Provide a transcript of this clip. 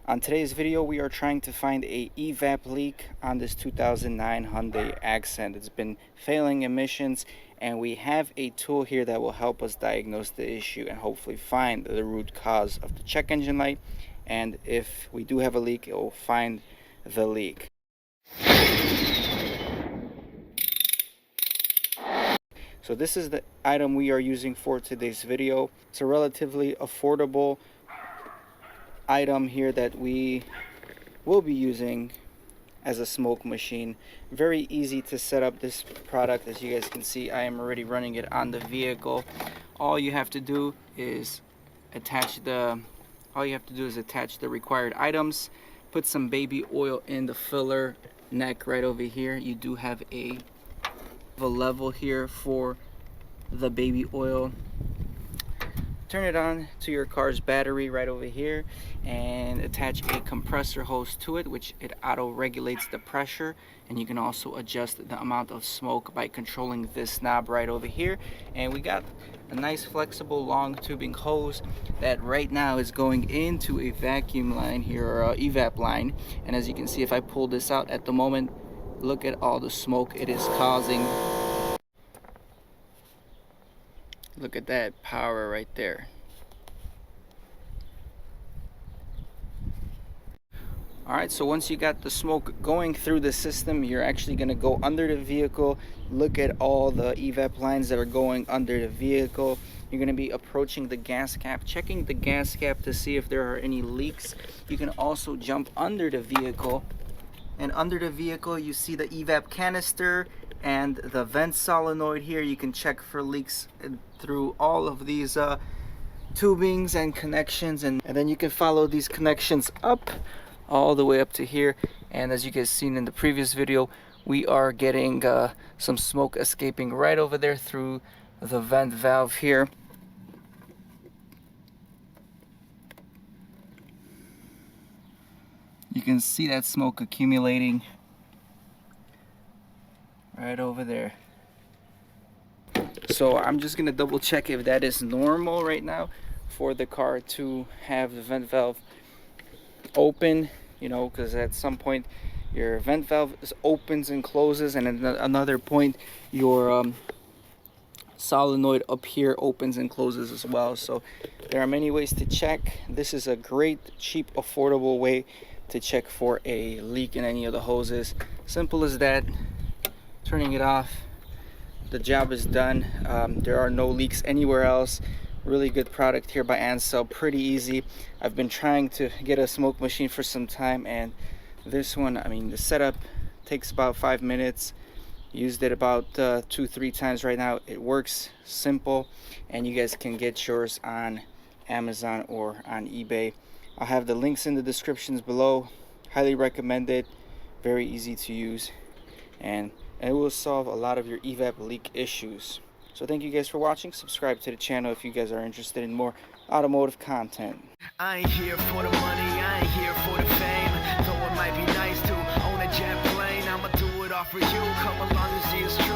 On today's video, we are trying to find a EVAP leak on this 2009 Hyundai Accent. It's been failing emissions, and we have a tool here that will help us diagnose the issue and hopefully find the root cause of the check engine light. And if we do have a leak, it will find the leak. So this is the item we are using for today's video. It's a relatively affordable item here that we will be using as a smoke machine. Very easy to set up this product. As you guys can see, I am already running it on the vehicle. All you have to do is attach the required items, put some baby oil in the filler neck right over here. You do have a level here for the baby oil. Turn it on to your car's battery right over here and attach a compressor hose to it, which it auto regulates the pressure, and you can also adjust the amount of smoke by controlling this knob right over here. And we got a nice flexible long tubing hose that right now is going into a vacuum line here, or a EVAP line. And as you can see, if I pull this out at the moment, look at all the smoke it is causing. Look at that power right there. Alright, so once you got the smoke going through the system, you're actually going to go under the vehicle, look at all the EVAP lines that are going under the vehicle. You're going to be approaching the gas cap, checking the gas cap to see if there are any leaks. You can also jump under the vehicle, and under the vehicle you see the EVAP canister and the vent solenoid here. You can check for leaks through all of these tubings and connections, and then you can follow these connections up all the way up to here. And as you guys seen in the previous video, we are getting some smoke escaping right over there through the vent valve here. You can see that smoke accumulating right over there. So I'm just gonna double check if that is normal right now for the car to have the vent valve open, you know, because at some point your vent valve opens and closes, and at another point your solenoid up here opens and closes as well. So there are many ways to check. This is a great, cheap, affordable way to check for a leak in any of the hoses. Simple as that. Turning it off, the job is done. There are no leaks anywhere else. Really good product here by ANCEL, pretty easy. I've been trying to get a smoke machine for some time, and this one, I mean, the setup takes about 5 minutes. Used it about 2-3 times right now. It works, simple, and you guys can get yours on Amazon or on eBay. I'll have the links in the descriptions below. Highly recommend it. Very easy to use, and it will solve a lot of your EVAP leak issues. So thank you guys for watching. Subscribe to the channel if you guys are interested in more automotive content. I ain't here for the money, I ain't here for the fame. Though it might be nice to own a jet plane, I'ma do it all for you. Come along and see us.